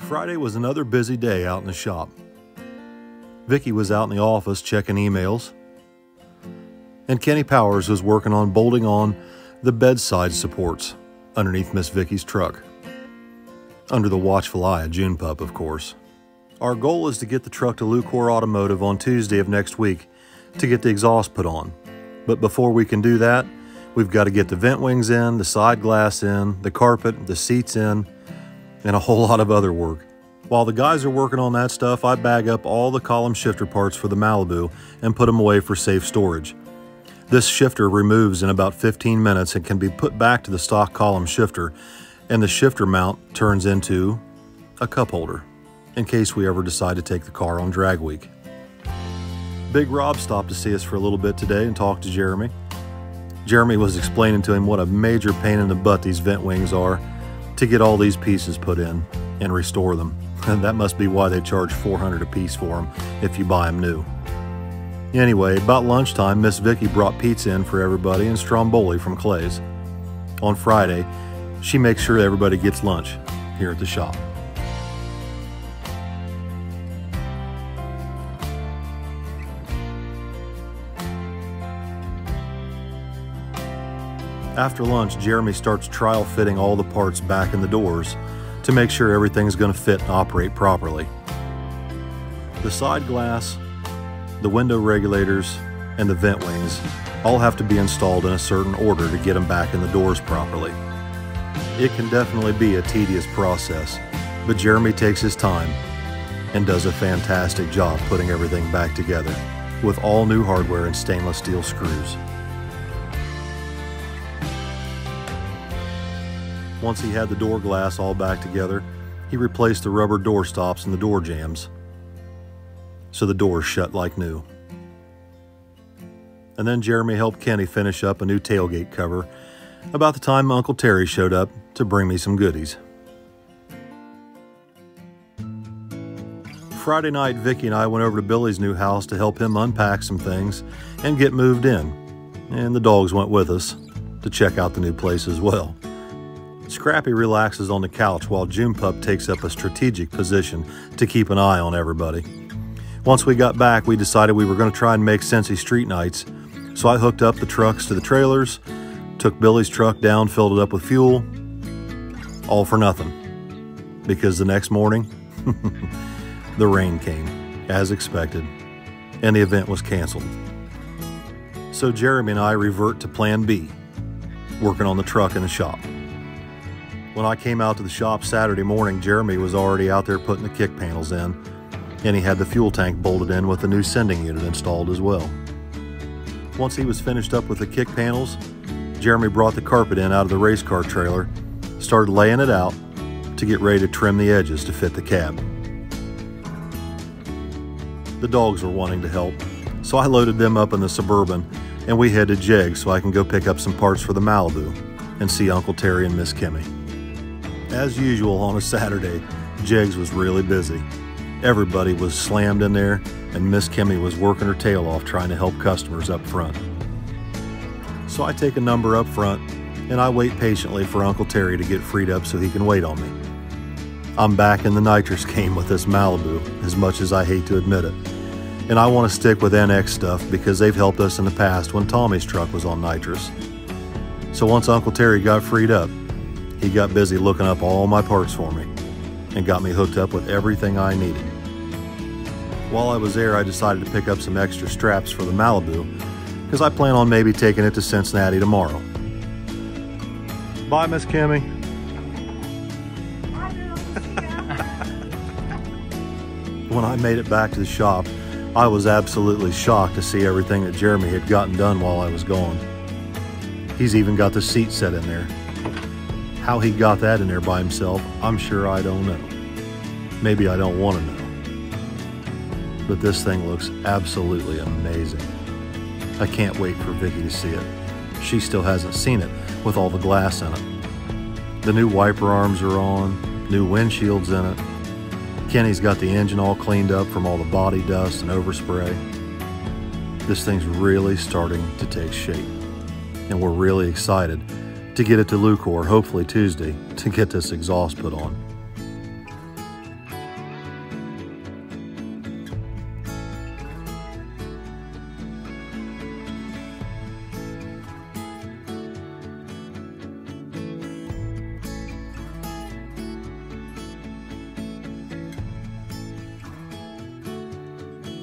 Friday was another busy day out in the shop. Vicky was out in the office checking emails, and Kenny Powers was working on bolting on the bedside supports underneath Miss Vicky's truck, under the watchful eye of June Pup, of course. Our goal is to get the truck to Lucor Automotive on Tuesday of next week to get the exhaust put on. But before we can do that, we've got to get the vent wings in, the side glass in, the carpet, the seats in, and a whole lot of other work. While the guys are working on that stuff, I bag up all the column shifter parts for the Malibu and put them away for safe storage. This shifter removes in about 15 minutes and can be put back to the stock column shifter, and the shifter mount turns into a cup holder in case we ever decide to take the car on drag week. Big Rob stopped to see us for a little bit today and talked to Jeremy. Jeremy was explaining to him what a major pain in the butt these vent wings are to get all these pieces put in and restore them. And that must be why they charge $400 a piece for them if you buy them new. Anyway, about lunchtime, Miss Vicky brought pizza in for everybody and stromboli from Clay's. On Friday, she makes sure everybody gets lunch here at the shop. After lunch, Jeremy starts trial fitting all the parts back in the doors to make sure everything's going to fit and operate properly. The side glass, the window regulators, and the vent wings all have to be installed in a certain order to get them back in the doors properly. It can definitely be a tedious process, but Jeremy takes his time and does a fantastic job putting everything back together with all new hardware and stainless steel screws. Once he had the door glass all back together, he replaced the rubber door stops and the door jambs so the doors shut like new. And then Jeremy helped Kenny finish up a new tailgate cover about the time Uncle Terry showed up to bring me some goodies. Friday night, Vicky and I went over to Billy's new house to help him unpack some things and get moved in. And the dogs went with us to check out the new place as well. Scrappy relaxes on the couch while June Pup takes up a strategic position to keep an eye on everybody. Once we got back, we decided we were going to try and make Cincy street nights, so I hooked up the trucks to the trailers, took Billy's truck down, filled it up with fuel, all for nothing, because the next morning, the rain came, as expected, and the event was canceled. So Jeremy and I revert to Plan B, working on the truck in the shop. When I came out to the shop Saturday morning, Jeremy was already out there putting the kick panels in, and he had the fuel tank bolted in with the new sending unit installed as well. Once he was finished up with the kick panels, Jeremy brought the carpet in out of the race car trailer, started laying it out to get ready to trim the edges to fit the cab. The dogs were wanting to help, so I loaded them up in the Suburban, and we headed to EDGEWATER so I can go pick up some parts for the Malibu and see Uncle Terry and Miss Kimmy. As usual on a Saturday, EDGEWATER was really busy. Everybody was slammed in there, and Miss Kimmy was working her tail off trying to help customers up front. So I take a number up front, and I wait patiently for Uncle Terry to get freed up so he can wait on me. I'm back in the Nitrous game with this Malibu, as much as I hate to admit it. And I want to stick with NX stuff because they've helped us in the past when Tommy's truck was on Nitrous. So once Uncle Terry got freed up, he got busy looking up all my parts for me and got me hooked up with everything I needed. While I was there, I decided to pick up some extra straps for the Malibu because I plan on maybe taking it to Cincinnati tomorrow. Bye, Miss Kimmy. When I made it back to the shop, I was absolutely shocked to see everything that Jeremy had gotten done while I was gone. He's even got the seat set in there. How he got that in there by himself, I'm sure I don't know. Maybe I don't want to know. But this thing looks absolutely amazing. I can't wait for Vicky to see it. She still hasn't seen it with all the glass in it. The new wiper arms are on, new windshields in it. Kenny's got the engine all cleaned up from all the body dust and overspray. This thing's really starting to take shape, and we're really excited to get it to Lucor, hopefully Tuesday, to get this exhaust put on.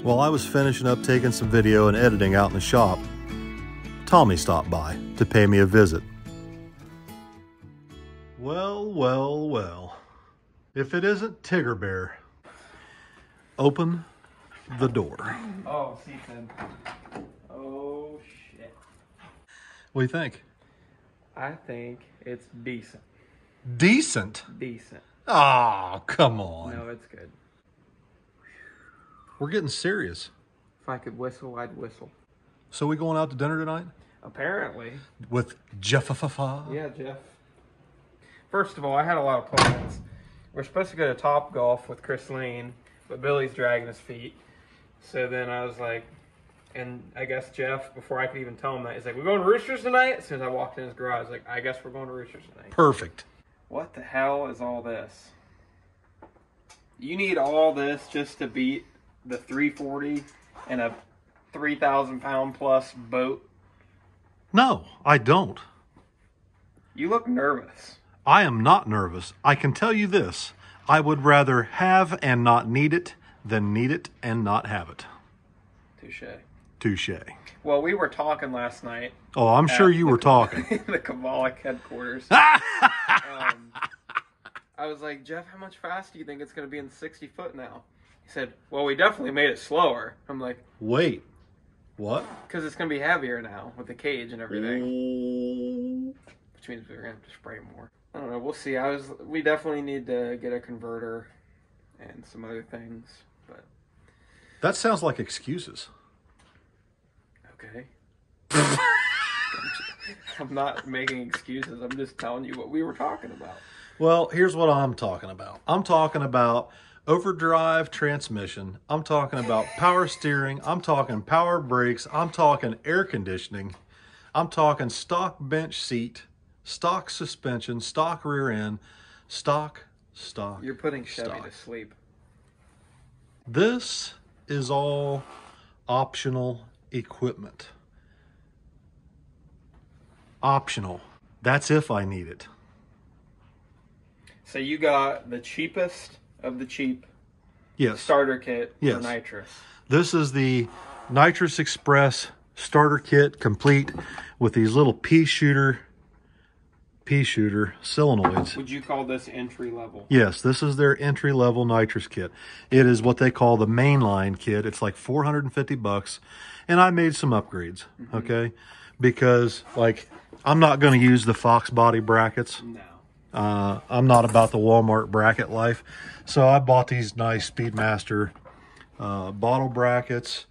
While I was finishing up taking some video and editing out in the shop, Tommy stopped by to pay me a visit. Well, well, well. If it isn't Tigger Bear, open the door. Oh, Ethan. Oh, shit. What do you think? I think it's decent. Decent? Decent. Oh, come on. No, it's good. We're getting serious. If I could whistle, I'd whistle. So we going out to dinner tonight? Apparently. With Jeff? Yeah, Jeff. First of all, I had a lot of plans. We're supposed to go to Top Golf with Chris Lane, but Billy's dragging his feet. So then I was like, and I guess Jeff, before I could even tell him that, he's like, we're going to Roosters tonight? As soon as I walked in his garage, I was like, I guess we're going to Roosters tonight. Perfect. What the hell is all this? You need all this just to beat the 340 and a 3,000 pound plus boat? No, I don't. You look nervous. I am not nervous. I can tell you this. I would rather have and not need it than need it and not have it. Touche. Touche. Well, we were talking last night. Oh, I'm sure you were talking. The Kabbalah headquarters. I was like, Jeff, how much faster do you think it's going to be in 60 foot now? He said, well, we definitely made it slower. I'm like, wait, what? Because it's going to be heavier now with the cage and everything. Oh. Which means we're going to have to spray more. I don't know. We'll see. We definitely need to get a converter and some other things. But that sounds like excuses. Okay. I'm not making excuses. I'm just telling you what we were talking about. Well, here's what I'm talking about. I'm talking about overdrive transmission. I'm talking about power steering. I'm talking power brakes. I'm talking air conditioning. I'm talking stock bench seat, stock suspension, stock rear end, stock. You're putting Chevy to sleep. This is all optional equipment. Optional. That's if I need it. So you got the cheapest of the cheap starter kit for Nitrous. This is the Nitrous Express starter kit, complete with these little pea shooter solenoids. Would you call this entry level? Yes, this is their entry level Nitrous kit. It is what they call the mainline kit. It's like $450, and I made some upgrades, okay? Because like I'm not going to use the Fox body brackets. No. I'm not about the Walmart bracket life. So I bought these nice Speedmaster bottle brackets.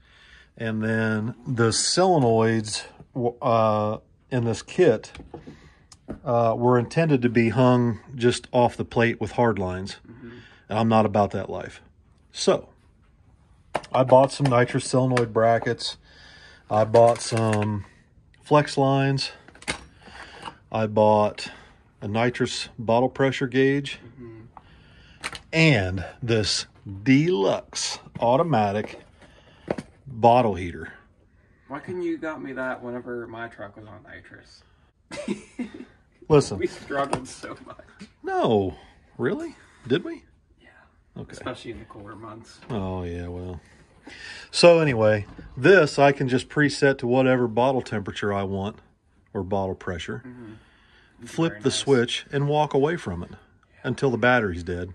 And then the solenoids in this kit were intended to be hung just off the plate with hard lines. And I'm not about that life. So I bought some Nitrous solenoid brackets. I bought some flex lines. I bought a Nitrous bottle pressure gauge, and this deluxe automatic bottle heater. Why couldn't you got me that whenever my truck was on Nitrous? Listen. We struggled so much. No. Really? Did we? Yeah. Okay. Especially in the colder months. Oh, yeah, well. So anyway, this I can just preset to whatever bottle temperature I want, or bottle pressure. Flip the switch and walk away from it until the battery's dead.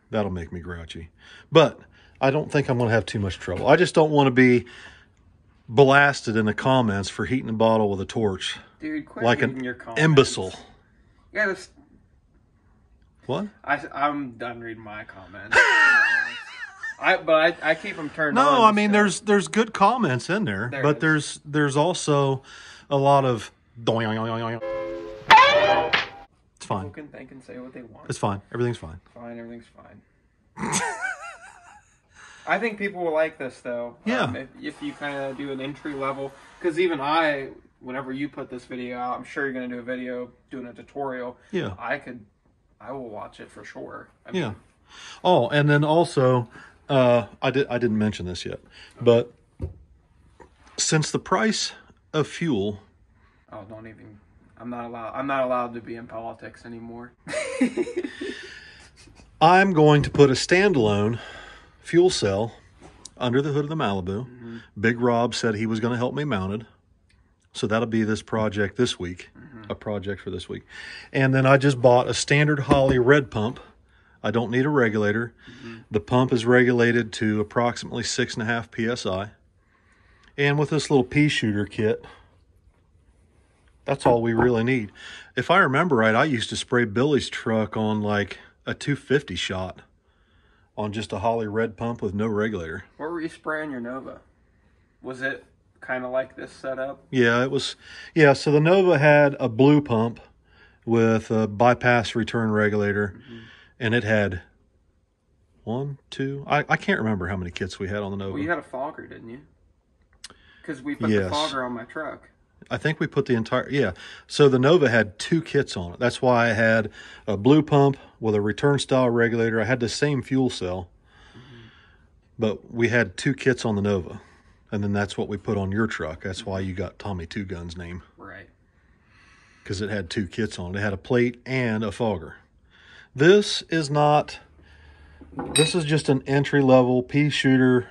That'll make me grouchy. But I don't think I'm going to have too much trouble. I just don't want to be blasted in the comments for heating a bottle with a torch. Dude, quit like reading an your comments. imbecile. Yeah, what? I'm done reading my comments. I keep them turned on. No, I mean there's good comments in there, but there's also a lot of It's fine. They can say what they want. It's fine. Everything's fine. Everything's fine. I think people will like this, though. Yeah. If you kind of do an entry level. Because even whenever you put this video out, I'm sure you're going to do a video doing a tutorial. Yeah. I will watch it for sure. Yeah. Oh, and then also, I didn't mention this yet, but since the price of fuel... Oh, don't even... I'm not allowed to be in politics anymore. I'm going to put a standalone fuel cell under the hood of the Malibu. Big Rob said he was going to help me mount it. So that'll be this project this week, a project for this week. And then I just bought a standard Holley red pump. I don't need a regulator. The pump is regulated to approximately 6.5 PSI. And with this little pea shooter kit, that's all we really need. If I remember right, I used to spray Billy's truck on like a 250 shot on just a Holley red pump with no regulator. What were you spraying your Nova? Was it kind of like this setup? Yeah, it was. Yeah, so the Nova had a blue pump with a bypass return regulator, and it had one, two, I can't remember how many kits we had on the Nova. Well, you had a fogger, didn't you? Because we put the fogger on my truck. I think we put the entire, yeah. So the Nova had 2 kits on it. That's why I had a blue pump with a return style regulator. I had the same fuel cell, but we had 2 kits on the Nova. And then that's what we put on your truck. That's why you got Tommy Two Guns' name. Right. Because it had 2 kits on it. It had a plate and a fogger. This is just an entry-level pea shooter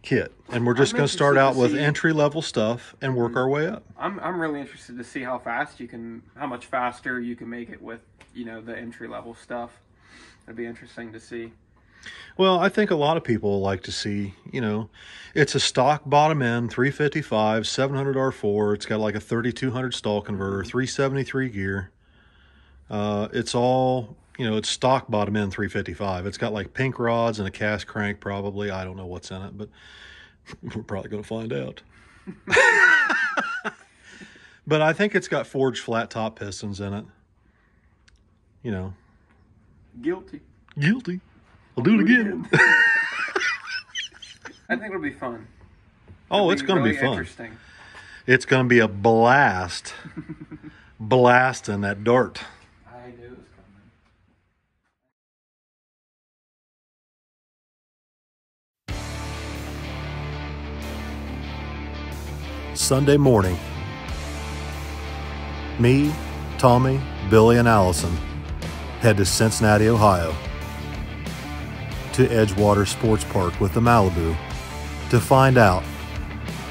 kit. And we're just going to start out with entry-level stuff and work our way up. I'm really interested to see how much faster you can make it with, you know, the entry-level stuff. It'd be interesting to see. Well, I think a lot of people like to see, you know, it's a stock bottom end, 355, 700 R4. It's got like a 3200 stall converter, 373 gear. It's all, you know, it's stock bottom end 355. It's got like pink rods and a cast crank probably. I don't know what's in it, but we're probably going to find out. But I think it's got forged flat top pistons in it. You know. Guilty. I'll do it again. I think it'll be fun. Oh, it's going to be fun. Interesting. It's going to be a blast. Blasting that dirt. I knew it was coming. Sunday morning. Me, Tommy, Billy, and Allison head to Cincinnati, Ohio, to Edgewater Sports Park with the Malibu to find out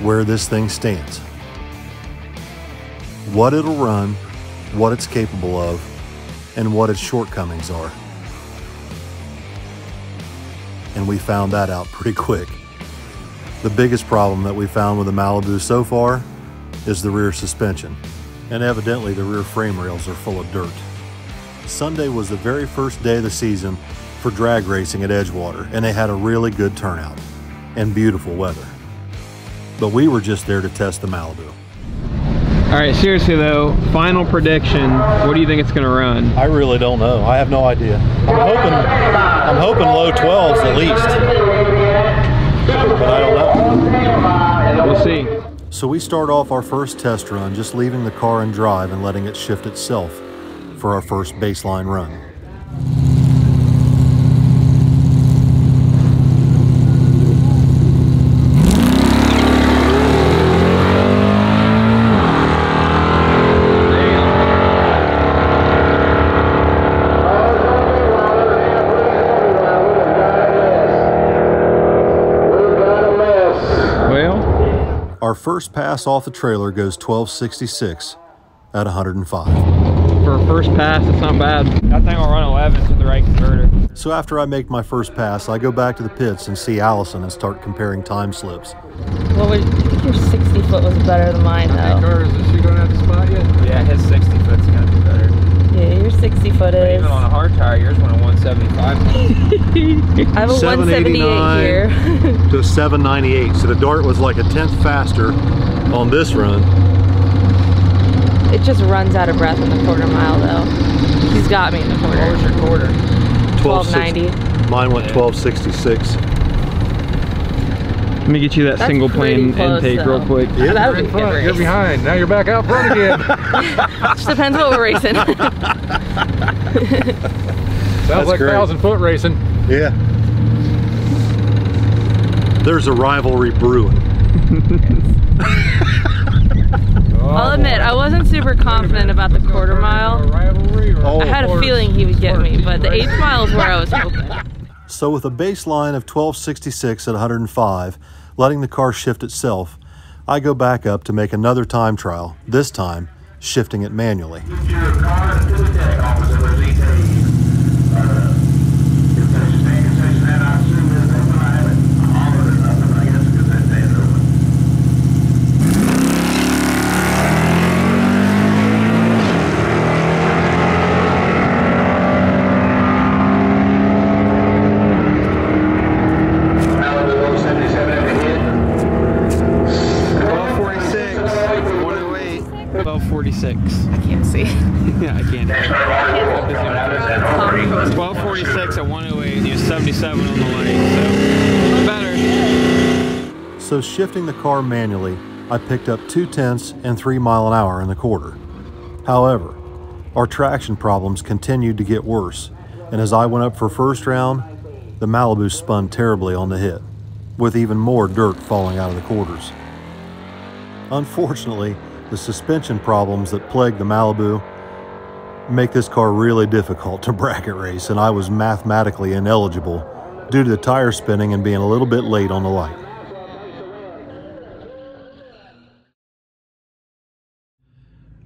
where this thing stands, what it'll run, what it's capable of, and what its shortcomings are. And we found that out pretty quick. The biggest problem that we found with the Malibu so far is the rear suspension, and evidently the rear frame rails are full of dirt. Sunday was the very first day of the season for drag racing at Edgewater, and they had a really good turnout and beautiful weather. But we were just there to test the Malibu. All right, seriously though, final prediction, what do you think it's going to run? I really don't know. I have no idea. I'm hoping low 12s at least. But I don't know. We'll see. So we start off our first test run just leaving the car in drive and letting it shift itself for our first baseline run. Our first pass off the trailer goes 1266 at 105. For a first pass, it's not bad. That thing will run 11s with the right converter. So after I make my first pass, I go back to the pits and see Allison and start comparing time slips. Well, I think your 60 foot was better than mine, though. Is she going to have the spot yet? Yeah, his 60 foot's going to be better. Yeah, your 60 foot is. Even on a hard tire, yours went a 175. I have a 178 here. To a 798. So the dart was like a tenth faster on this run. It just runs out of breath in the quarter mile, though. He's got me in the quarter. What was your quarter? 1290. Mine went 1266. Let me get you that That's single plane close, intake though. real quick. Yeah, that would be a good race. You're behind. Now you're back out front again. Just depends what we're racing. Sounds like 1,000-foot racing. Yeah. There's a rivalry brewing. I'll admit, I wasn't super confident about the quarter mile. I had a feeling he would get me, but the 8th mile is where I was hoping. So with a baseline of 1266 at 105, letting the car shift itself, I go back up to make another time trial, this time shifting it manually. I can't see. Yeah, I can't. 1246 at 108 and you're 77 on the lane, so better. So shifting the car manually, I picked up 0.2 and 3 miles an hour in the quarter. However, our traction problems continued to get worse, and as I went up for first round, the Malibu spun terribly on the hit, with even more dirt falling out of the quarters. Unfortunately, the suspension problems that plague the Malibu make this car really difficult to bracket race, and I was mathematically ineligible due to the tire spinning and being a little bit late on the light.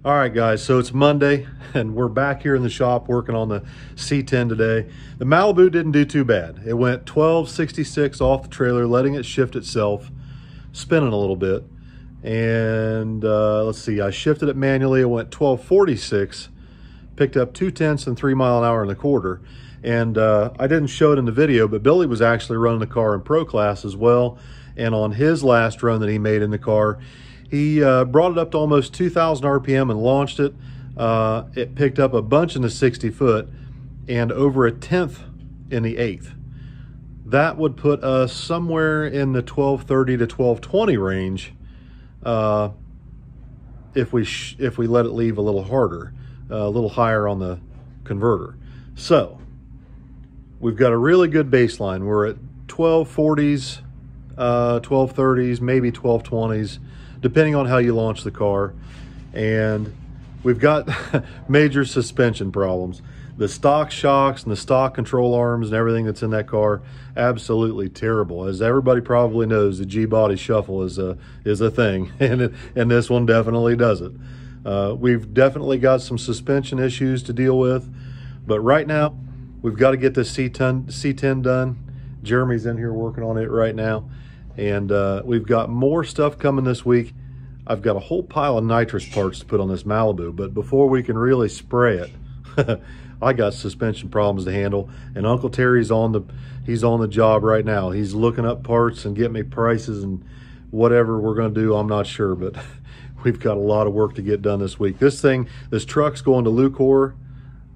All right, guys, so it's Monday, and we're back here in the shop working on the C10 today. The Malibu didn't do too bad. It went 1266 off the trailer, letting it shift itself, spinning a little bit. And let's see, I shifted it manually. It went 1246, picked up 0.2 and 3 miles an hour in the quarter. And I didn't show it in the video, but Billy was actually running the car in pro class as well. And on his last run that he made in the car, he brought it up to almost 2,000 RPM and launched it. It picked up a bunch in the 60 foot and over 1/10 in the 1/8. That would put us somewhere in the 1230 to 1220 range. If we let it leave a little harder, a little higher on the converter. So we've got a really good baseline. We're at 1240s, 1230s, maybe 1220s, depending on how you launch the car. And we've got major suspension problems. The stock shocks and the stock control arms and everything that's in that car, absolutely terrible. As everybody probably knows, the G-body shuffle is a thing, and this one definitely does it. We've definitely got some suspension issues to deal with, but right now we've got to get this C10 done. Jeremy's in here working on it right now, and we've got more stuff coming this week. I've got a whole pile of nitrous parts to put on this Malibu, but before we can really spray it, I got suspension problems to handle, and Uncle Terry's on the job right now. He's looking up parts and getting me prices, and whatever we're going to do, I'm not sure, but we've got a lot of work to get done this week. This truck's going to Lucor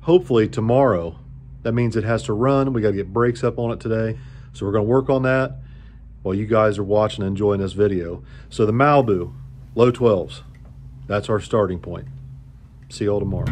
hopefully tomorrow. That means it has to run. We got to get brakes up on it today, so we're going to work on that while you guys are watching and enjoying this video. So the Malibu, low 12s, that's our starting point. See you all tomorrow.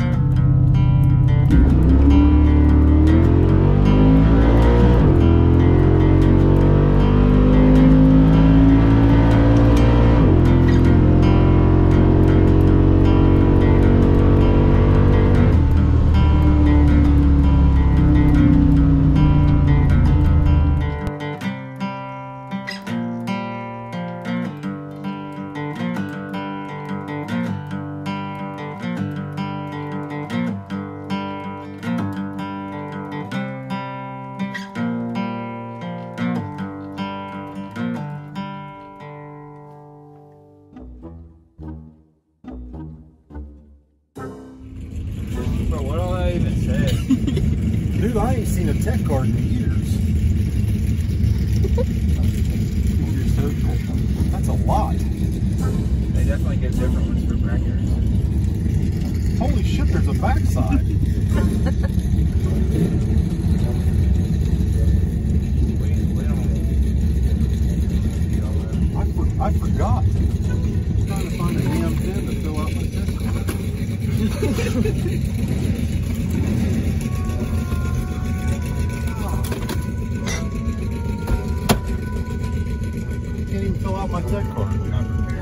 But what do I even say? Dude, I ain't seen a tech card in years. That's a lot. They definitely get different ones for brackets. Holy shit, there's a backside. I forgot. I'm trying to find a damn pin to fill out my test card. Can't even fill out my tech card.